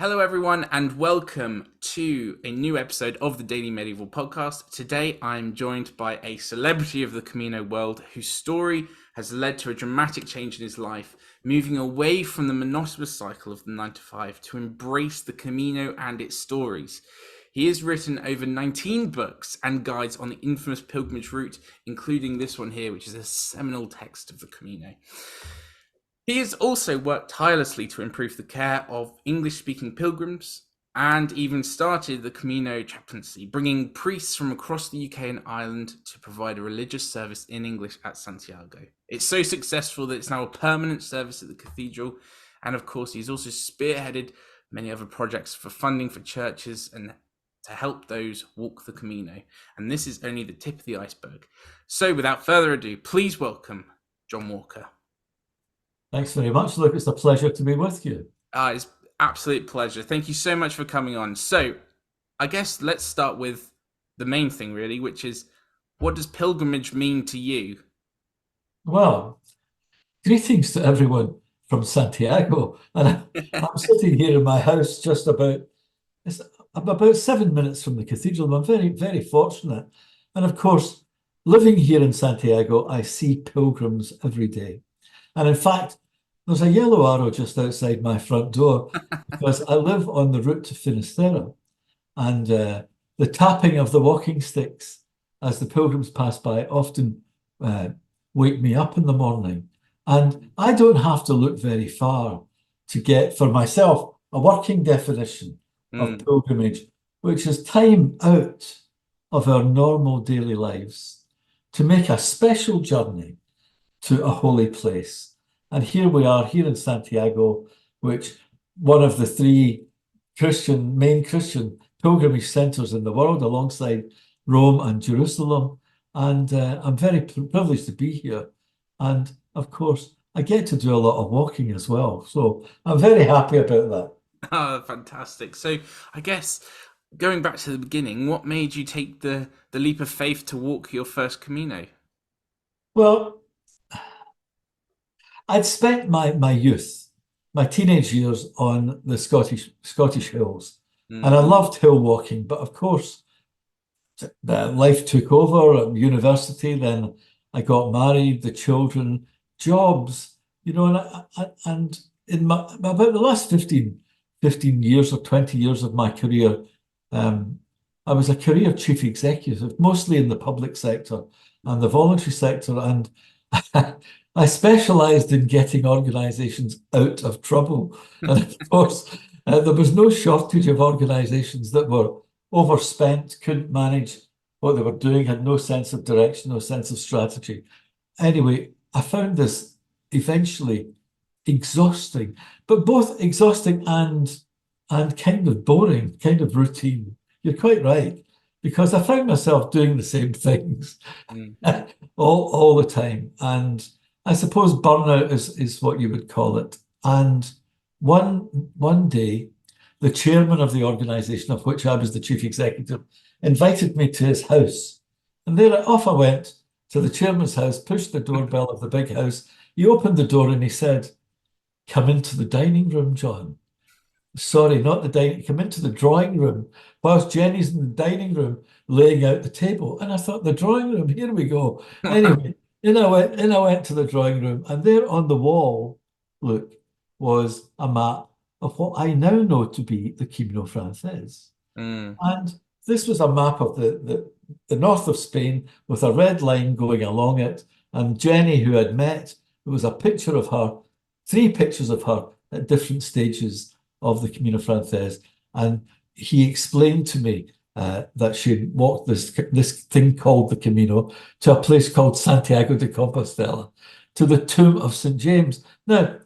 Hello, everyone, and welcome to a new episode of the Daily Medieval Podcast. Today, I'm joined by a celebrity of the Camino world whose story has led to a dramatic change in his life, moving away from the monotonous cycle of the 9 to 5 to embrace the Camino and its stories. He has written over 19 books and guides on the infamous pilgrimage route, including this one here, which is a seminal text of the Camino. He has also worked tirelessly to improve the care of English-speaking pilgrims and even started the Camino chaplaincy, bringing priests from across the UK and Ireland to provide a religious service in English at Santiago. It's so successful that it's now a permanent service at the cathedral, and of course he's also spearheaded many other projects for funding for churches and to help those walk the Camino. And this is only the tip of the iceberg. So without further ado, please welcome John Walker. Thanks very much, Luke. It's a pleasure to be with you. It's absolute pleasure. Thank you so much for coming on. So I guess let's start with the main thing, really, which is, what does pilgrimage mean to you? Well, greetings to everyone from Santiago. And I'm sitting here in my house I'm about 7 minutes from the cathedral. I'm very, very fortunate. And of course, living here in Santiago, I see pilgrims every day. And in fact, there's a yellow arrow just outside my front door because I live on the route to Finisterre. And the tapping of the walking sticks as the pilgrims pass by often wake me up in the morning. And I don't have to look very far to get, for myself, a working definition of pilgrimage, which is time out of our normal daily lives to make a special journey to a holy place. And here we are, here in Santiago, which one of the three main Christian pilgrimage centres in the world, alongside Rome and Jerusalem. And I'm very privileged to be here. And of course, I get to do a lot of walking as well. So I'm very happy about that. Oh, fantastic. So I guess going back to the beginning, what made you take the leap of faith to walk your first Camino? Well, I'd spent my youth, my teenage years on the Scottish hills, and I loved hill walking. But of course, life took over at university. Then I got married, the children, jobs, and in about the last 15 years or 20 years of my career, I was a career chief executive, mostly in the public sector and the voluntary sector, and I specialised in getting organisations out of trouble. And of course, there was no shortage of organisations that were overspent, couldn't manage what they were doing, had no sense of direction, no sense of strategy. Anyway, I found this eventually exhausting, but both exhausting and kind of boring, kind of routine. You're quite right, because I found myself doing the same things all the time. And I suppose burnout is what you would call it. And one day, the chairman of the organisation of which I was the chief executive invited me to his house. And there off I went to the chairman's house, pushed the doorbell of the big house. He opened the door and he said, "Come into the dining room, John." Sorry, not the dining, come into the drawing room. Whilst Jenny's in the dining room laying out the table. And I thought, the drawing room, here we go. Anyway, in I went to the drawing room, and there on the wall, look, was a map of what I now know to be the Camino Frances. And this was a map of the north of Spain with a red line going along it. And Jenny, who I'd met, there was a picture of her, 3 pictures of her at different stages of the Camino Frances. And he explained to me that she walked this thing called the Camino to a place called Santiago de Compostela, to the tomb of St. James. Now,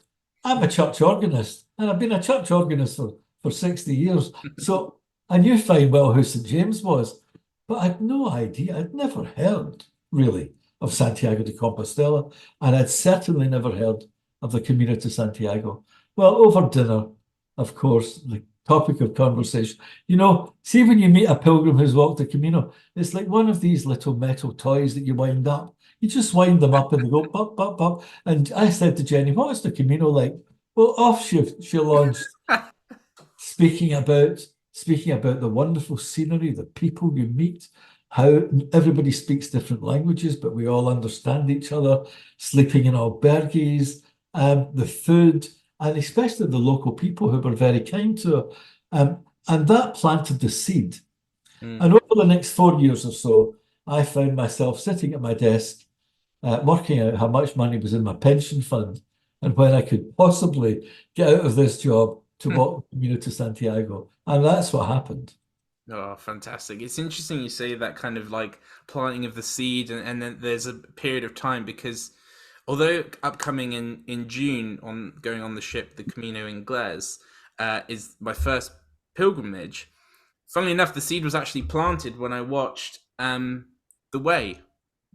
I'm a church organist, and I've been a church organist for 60 years. So I knew fine well who St. James was, but I'd no idea. I'd never heard, really, of Santiago de Compostela, and I'd certainly never heard of the Camino to Santiago. Well, over dinner, of course, the topic of conversation. See, when you meet a pilgrim who's walked the Camino, it's like one of these little metal toys that you wind up. You just wind them up and they go pop, pop, pop. And I said to Jenny, "What is the Camino like?" Well, off she launched, speaking about speaking about the wonderful scenery, the people you meet, how everybody speaks different languages, but we all understand each other, sleeping in albergues, the food, and especially the local people who were very kind to her. And that planted the seed. Mm. And over the next 4 years or so, I found myself sitting at my desk, working out how much money was in my pension fund and when I could possibly get out of this job to walk the Camino to Santiago. And that's what happened. Oh, fantastic. It's interesting you say that kind of like planting of the seed, and then there's a period of time because although upcoming in June on going on the ship, the Camino Inglés, is my first pilgrimage. Funnily enough, the seed was actually planted when I watched The Way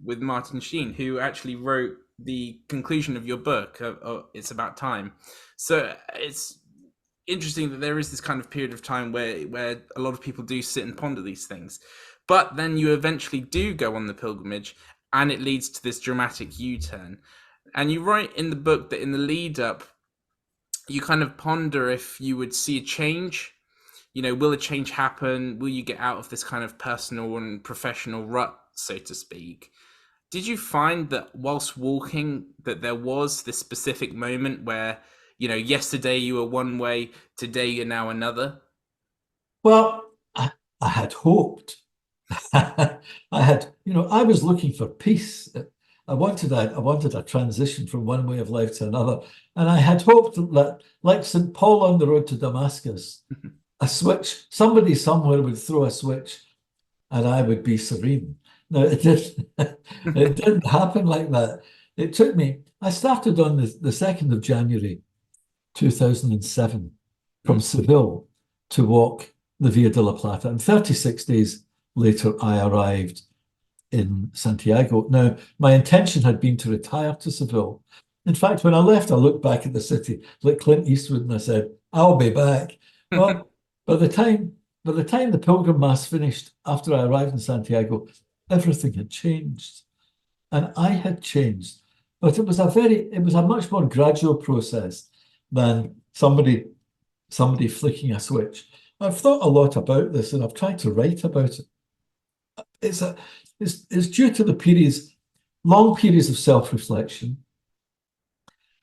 with Martin Sheen, who actually wrote the conclusion of your book. It's About Time. So it's interesting that there is this kind of period of time where a lot of people do sit and ponder these things, but then you eventually do go on the pilgrimage, and it leads to this dramatic U-turn. And you write in the book that in the lead up, you kind of ponder if you would see a change. You know, will a change happen? Will you get out of this kind of personal and professional rut, so to speak? Did you find that whilst walking that there was this specific moment where, you know, yesterday you were one way, today you're now another? Well, I had hoped. I had, I was looking for peace. I wanted a transition from one way of life to another. And I had hoped that, like St. Paul on the road to Damascus, a switch, somebody somewhere would throw a switch and I would be serene. No, it didn't happen like that. It took me, I started on the 2nd of January 2007 from Mm. Seville to walk the Via de la Plata. And 36 days later, I arrived in Santiago. Now, my intention had been to retire to Seville. In fact, when I left, I looked back at the city like Clint Eastwood and I said, I'll be back. Well, by the time the Pilgrim Mass finished after I arrived in Santiago, everything had changed. And I had changed. But it was a much more gradual process than somebody flicking a switch. I've thought a lot about this and I've tried to write about it. It's a it's due to long periods of self-reflection,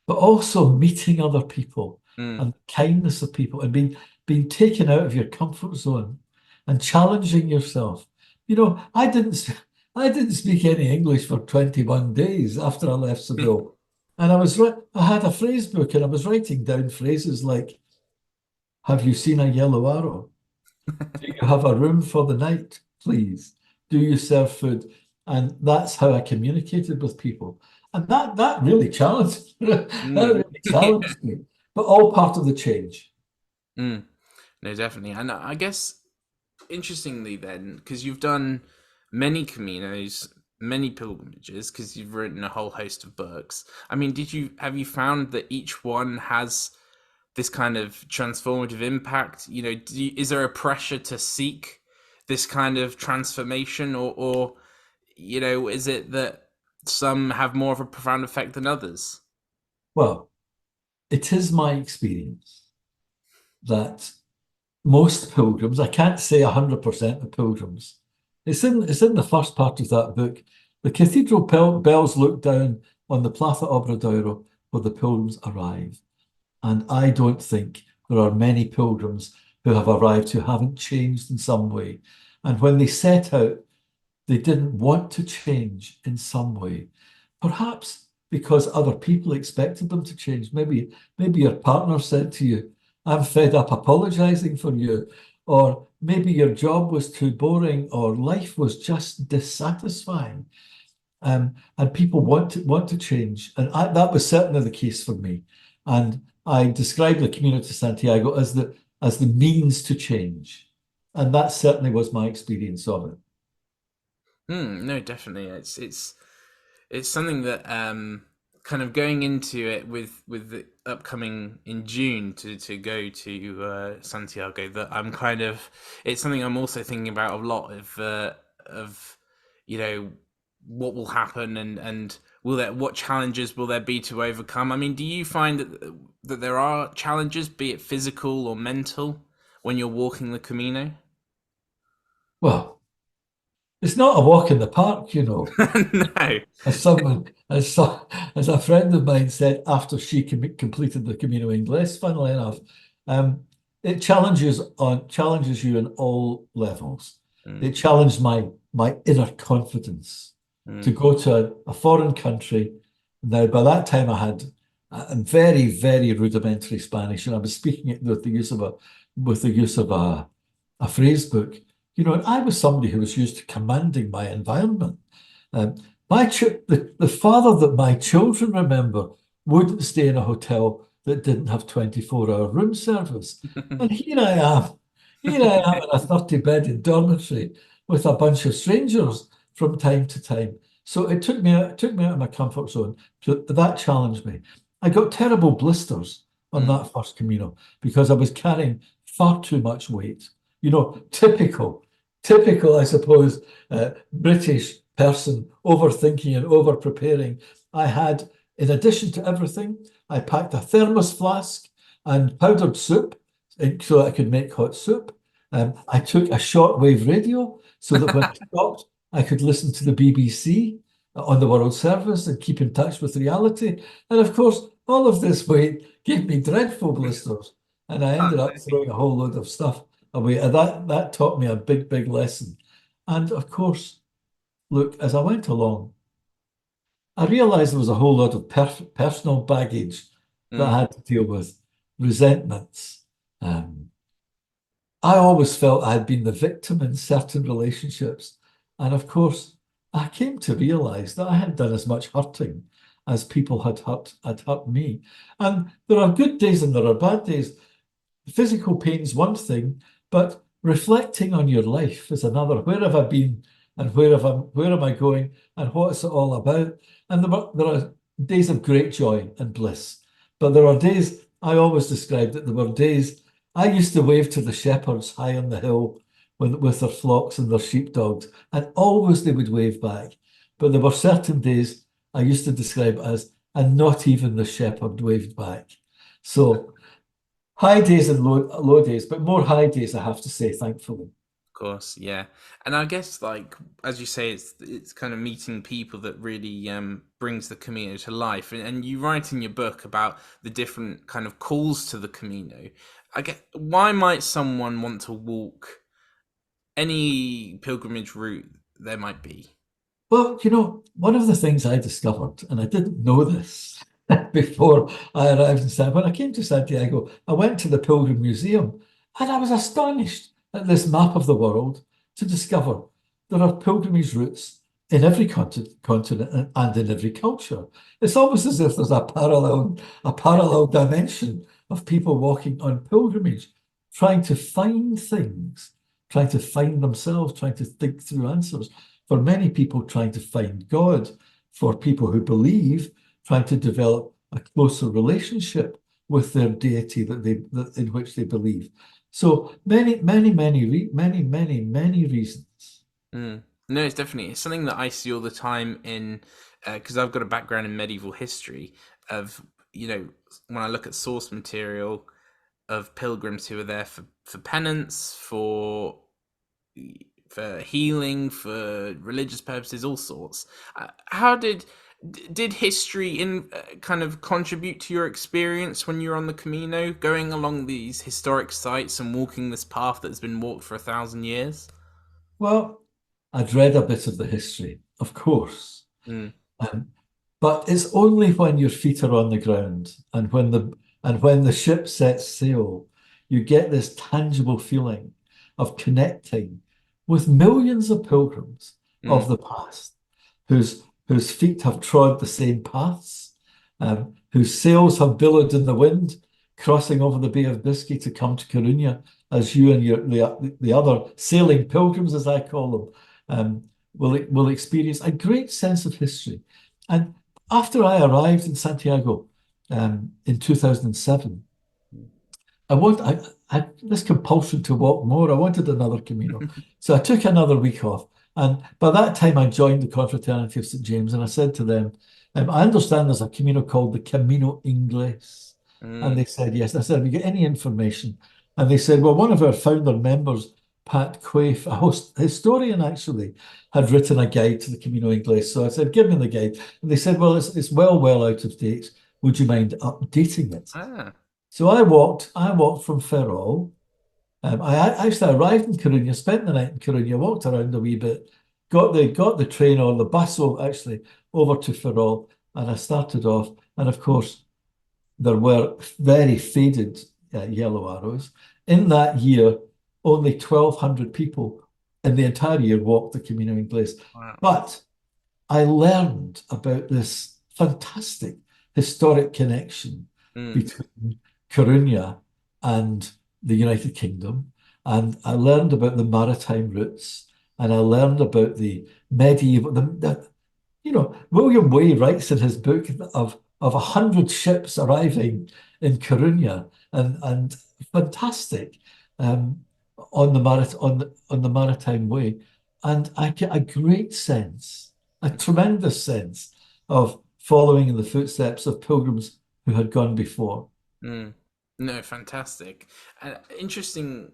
but also meeting other people Mm. and the kindness of people and being taken out of your comfort zone and challenging yourself. I didn't speak any English for 21 days after I left Seville. And I had a phrase book and I was writing down phrases like, have you seen a yellow arrow? Do you have a room for the night, please? Do you serve food? And that's how I communicated with people. And that really challenged that Mm. really challenged me. But all part of the change. Mm. No, definitely. And I guess interestingly then, because you've done many Caminos, many pilgrimages, because you've written a whole host of books. I mean, have you found that each one has this kind of transformative impact? You know, is there a pressure to seek this kind of transformation, or you know, is it that some have more of a profound effect than others? Well, it is my experience that most pilgrims, I can't say 100% of pilgrims, it's in the first part of that book. The cathedral bells look down on the Plaza Obradoiro where the pilgrims arrive. And I don't think there are many pilgrims who have arrived who haven't changed in some way. And when they set out, they didn't want to change in some way. Perhaps because other people expected them to change. Maybe your partner said to you, I'm fed up apologizing for you. Or maybe your job was too boring or life was just dissatisfying. And people want to change. And that was certainly the case for me. And I described the Camino to Santiago as the means to change. And that certainly was my experience of it. No, definitely. It's something that kind of going into it with the upcoming in June to go to Santiago, that I'm kind of, it's something I'm also thinking about a lot of you know, what will happen, and what challenges will there be to overcome. I mean, do you find that there are challenges, be it physical or mental, when you're walking the Camino? Well, it's not a walk in the park, you know. No. As someone, as so, as a friend of mine said after she completed the Camino Inglés, funnily enough, it challenges you in all levels. Mm, It challenged my inner confidence to mm, go to a foreign country. Now, by that time, I had a very, very rudimentary Spanish, and I was speaking it with the use of a phrase book. You know, and I was somebody who was used to commanding my environment. Um, the father that my children remember wouldn't stay in a hotel that didn't have 24-hour room service. And here I am in a 30-bedded dormitory with a bunch of strangers from time to time. So it took me out of my comfort zone. So that challenged me. I got terrible blisters on mm. that first Camino because I was carrying far too much weight. You know, typical, I suppose, British person overthinking and over preparing. I had, in addition to everything, I packed a thermos flask and powdered soup so I could make hot soup. I took a shortwave radio so that when I stopped, I could listen to the BBC on the World Service and keep in touch with reality. And of course, all of this weight gave me dreadful blisters, and I Oh, ended up no. throwing a whole load of stuff away. And that taught me a big, big lesson. And of course, look, as I went along, I realized there was a whole lot of personal baggage that I Mm, had to deal with, resentments. Um, I always felt I had been the victim in certain relationships. And of course, I came to realize that I hadn't done as much hurting as people had hurt me. And there are good days and there are bad days. Physical pain's one thing, but reflecting on your life is another. Where have I been and where am I going and what's it all about? And there are days of great joy and bliss. But there are days, I always described it, there were days I used to wave to the shepherds high on the hill with their flocks and their sheepdogs, and always they would wave back. But there were certain days I used to describe as, and not even the shepherd waved back. So high days and low days, but more high days, I have to say, thankfully. of course, yeah. And I guess, like as you say, it's kind of meeting people that really brings the Camino to life. And you write in your book about the different kind of calls to the Camino. I get why might someone want to walk any pilgrimage route there might be? Well, you know, one of the things I discovered, and I didn't know this before I arrived in San, when I came to Santiago, I went to the Pilgrim Museum and I was astonished at this map of the world to discover there are pilgrimage routes in every continent and in every culture. It's almost as if there's a parallel dimension of people walking on pilgrimage, trying to find things, trying to find themselves, trying to think through answers. For many people, trying to find God. For people who believe, trying to develop a closer relationship with their deity in which they believe. So many reasons. Mm. No, it's something that I see all the time in because I've got a background in medieval history of when I look at source material of pilgrims who are there for penance, for healing, for religious purposes, all sorts. How did history in kind of contribute to your experience when you were on the Camino, going along these historic sites and walking this path that's been walked for 1,000 years? Well, I'd read a bit of the history, of course. Mm, Um, but it's only when your feet are on the ground and when the ship sets sail, you get this tangible feeling of connecting with millions of pilgrims of mm, the past whose feet have trod the same paths, whose sails have billowed in the wind, crossing over the Bay of Biscay to come to Coruña, as you and the other sailing pilgrims, as I call them, will experience a great sense of history. And after I arrived in Santiago in 2007, I had this compulsion to walk more. I wanted another Camino. So I took another week off. And by that time, I joined the Confraternity of St. James and I said to them, I understand there's a Camino called the Camino Inglés. And mm. they said, yes. And I said, have you got any information? And they said, well, one of our founder members, Pat Quaife, a historian actually, had written a guide to the Camino Inglés. So I said, give me the guide. And they said, well, it's well out of date. Would you mind updating it? Ah. So I walked from Ferrol. Actually arrived in Coruña, spent the night in Coruña, walked around a wee bit, got the train or the bus actually over to Ferrol, and I started off. And of course, there were very faded yellow arrows. In that year, only 1,200 people in the entire year walked the Camino Inglés. Wow. But I learned about this fantastic historic connection Mm. between Coruña and the United Kingdom. And I learned about the maritime routes, and I learned about the medieval, William Way writes in his book of 100 ships arriving in Coruña and fantastic on the maritime way, and I get a great sense, a tremendous sense of following in the footsteps of pilgrims who had gone before. Mm. No, fantastic. Interesting.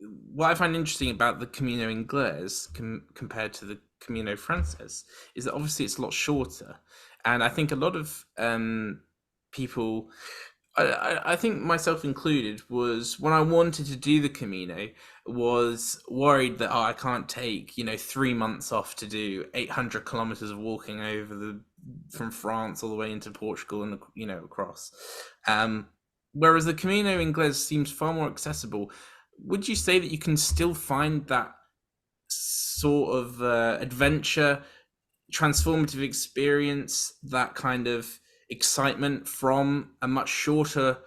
What I find interesting about the Camino Inglés compared to the Camino Frances is that obviously it's a lot shorter, and I think a lot of people, I think myself included, was when I wanted to do the Camino, was worried that I can't take 3 months off to do 800 kilometers of walking over from France all the way into Portugal and across. Whereas the Camino Inglés seems far more accessible. Would you say that you can still find that sort of adventure, transformative experience, that kind of excitement from a much shorter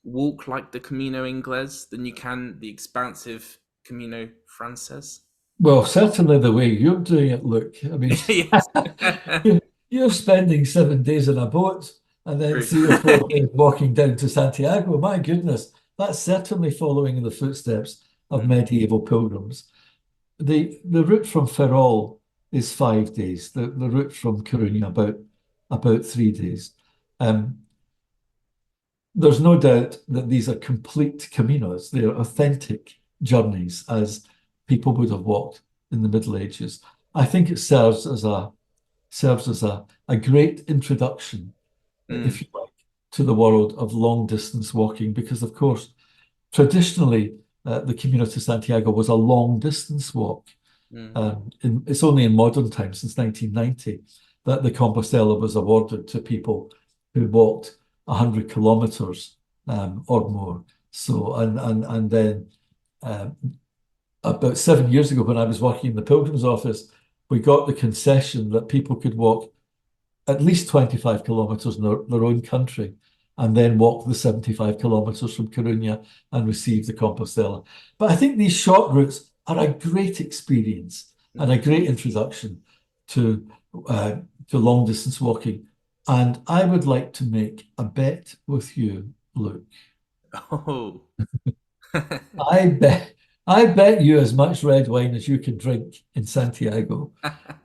walk like the Camino Inglés than you can the expansive Camino Frances? Well, certainly the way you're doing it, look, I mean, Yes. you're spending 7 days in a boat and then True. 3 or 4 days walking down to Santiago. My goodness, that's certainly following in the footsteps of Mm, medieval pilgrims. The route from Ferrol is 5 days. The route from Coruña about 3 days. Um, there's no doubt that these are complete caminos. They're authentic journeys as people would have walked in the Middle Ages. I think it serves as a great introduction, mm, if you like, to the world of long distance walking, because of course, traditionally, the Camino to Santiago was a long distance walk. mm, It's only in modern times, since 1990, that the Compostela was awarded to people who walked 100 kilometers or more. So, and then um, about 7 years ago, when I was working in the Pilgrims office, we got the concession that people could walk at least 25 kilometers in their own country and then walk the 75 kilometers from Coruña and receive the Compostela. But I think these short routes are a great experience and a mm. great introduction to long distance walking. And I would like to make a bet with you, Luke. Oh. I bet I bet you as much red wine as you can drink in Santiago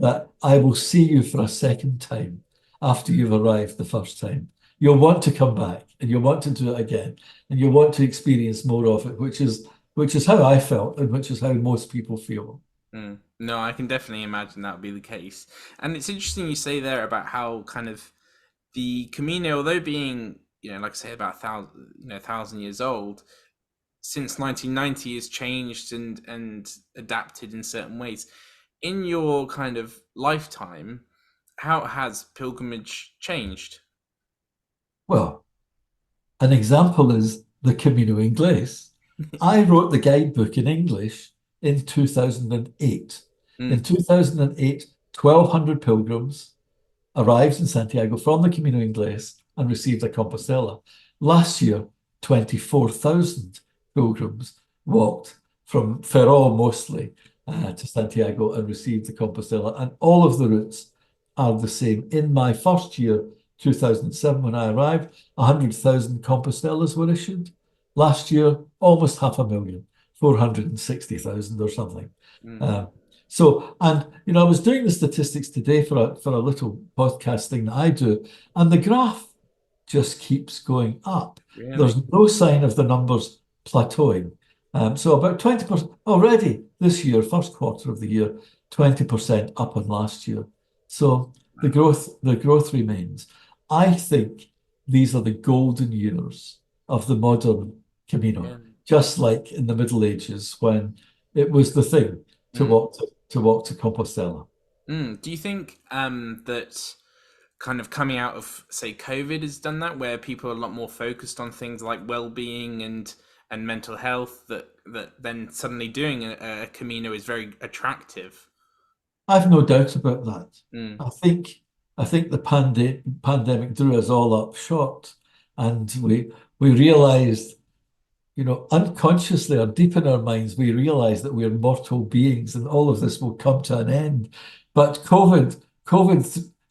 that I will see you for a second time after you've arrived the first time. You'll want to come back and you'll want to do it again and you'll want to experience more of it, which is how I felt and which is how most people feel. Mm. No, I can definitely imagine that would be the case. And it's interesting you say there about how kind of the Camino, although being, like I say, about 1,000 years old, since 1990 has changed and adapted in certain ways. In your kind of lifetime, how has pilgrimage changed? Well, an example is the Camino Inglés. I wrote the guidebook in English in 2008. In Mm, 2008, 1,200 pilgrims arrived in Santiago from the Camino Inglés and received a Compostela. Last year, 24,000 pilgrims walked from Ferrol mostly to Santiago and received the Compostela. And all of the routes are the same. In my first year, 2007, when I arrived, 100,000 Compostelas were issued. Last year, almost 500,000, 460,000 or something. mm, Uh, and I was doing the statistics today for a little podcasting that I do, and the graph just keeps going up. There's really? no sign of the numbers plateauing. So about 20% already this year, first quarter of the year, 20% up on last year. So the growth remains. I think these are the golden years of the modern Camino, Really? just like in the Middle Ages when it was the thing Mm. to walk to Compostela. Do you think that kind of coming out of, say, COVID has done that, where people are a lot more focused on things like well-being and mental health, that then suddenly doing a Camino is very attractive? I've no doubt about that. Mm. I think I think the pandemic drew us all up short, and we realized, unconsciously or deep in our minds, we realize that we're mortal beings and all of this will come to an end. But COVID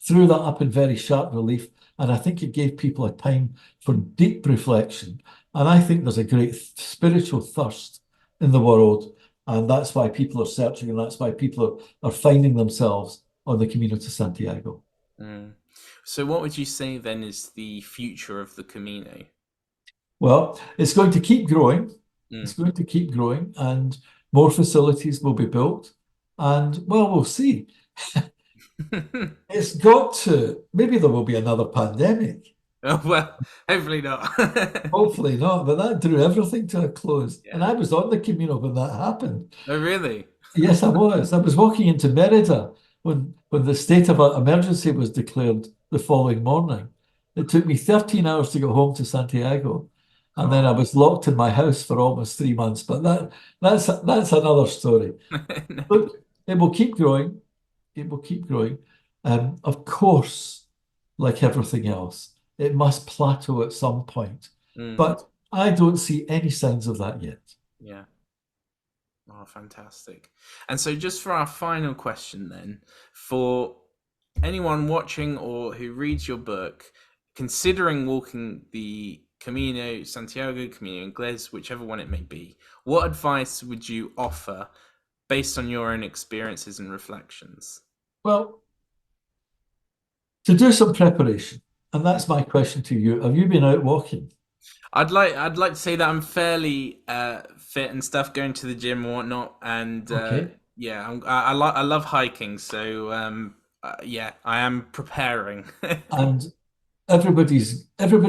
threw that up in very sharp relief, and I think it gave people a time for deep reflection. And I think there's a great spiritual thirst in the world, and that's why people are searching, and that's why people are finding themselves on the Camino to Santiago. Mm. So what would you say then is the future of the Camino? Well, it's going to keep growing. It's Mm. going to keep growing, and more facilities will be built. And well, we'll see. It's got to, maybe there will be another pandemic. Oh, well, hopefully not. Hopefully not, but that drew everything to a close. And Yeah. I was on the Camino when that happened. Oh, really? Yes, I was. I was walking into Merida when the state of emergency was declared the following morning. It took me 13 hours to go home to Santiago, and then I Oh. was locked in my house for almost 3 months. But that's another story. No. Look, it will keep growing. It will keep growing. Of course, like everything else, it must plateau at some point. Mm. But I don't see any signs of that yet. Yeah. Oh, fantastic. And so, just for our final question, then, for anyone watching or who reads your book, considering walking the Camino Santiago, Camino Inglés, whichever one it may be, what advice would you offer based on your own experiences and reflections? Well, to do some preparation. And that's my question to you. Have you been out walking? I'd like to say that I'm fairly fit and stuff, going to the gym and whatnot, and Okay. yeah, I love hiking, so yeah, I am preparing. And everybody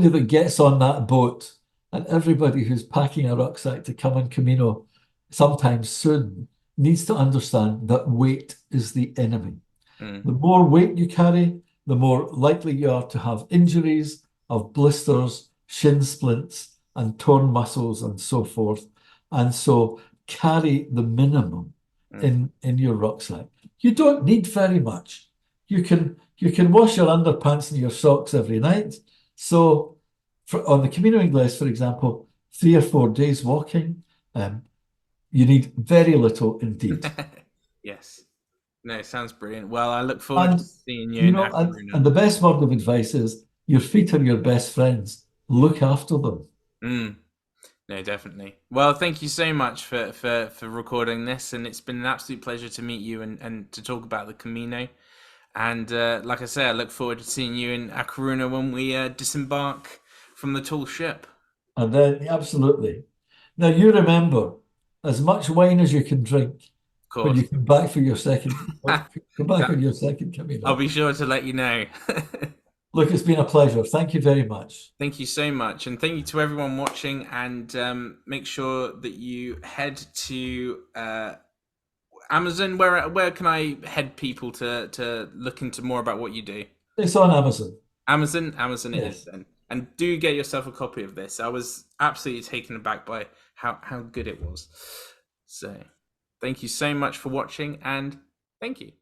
that gets on that boat and everybody who's packing a rucksack to come on Camino sometime soon needs to understand that weight is the enemy. Mm, The more weight you carry, the more likely you are to have injuries, of blisters, shin splints, and torn muscles, and so forth. And so carry the minimum mm. in your rucksack. You don't need very much. You can wash your underpants and your socks every night. So on the Camino Inglés, for example, 3 or 4 days walking, um, you need very little indeed. Yes, no, sounds brilliant. Well, I look forward to And seeing you in Acaruna. and the best word of advice is your feet are your best friends. Look after them. Mm, no, definitely. Well, thank you so much for recording this, and it's been an absolute pleasure to meet you and to talk about the Camino. And like I say, I look forward to seeing you in Acaruna when we disembark from the tall ship. And then absolutely. Now you remember as much wine as you can drink Of when you course. come back for your second come back That, on your second I'll Camino. be sure to let you know. Look, it's been a pleasure. Thank you very much. Thank you so much. And thank you to everyone watching. And make sure that you head to Amazon. Where can I head people to look into more about what you do? It's on Amazon. Amazon it is Yes. then. And do get yourself a copy of this. I was absolutely taken aback by how good it was. So thank you so much for watching, and thank you.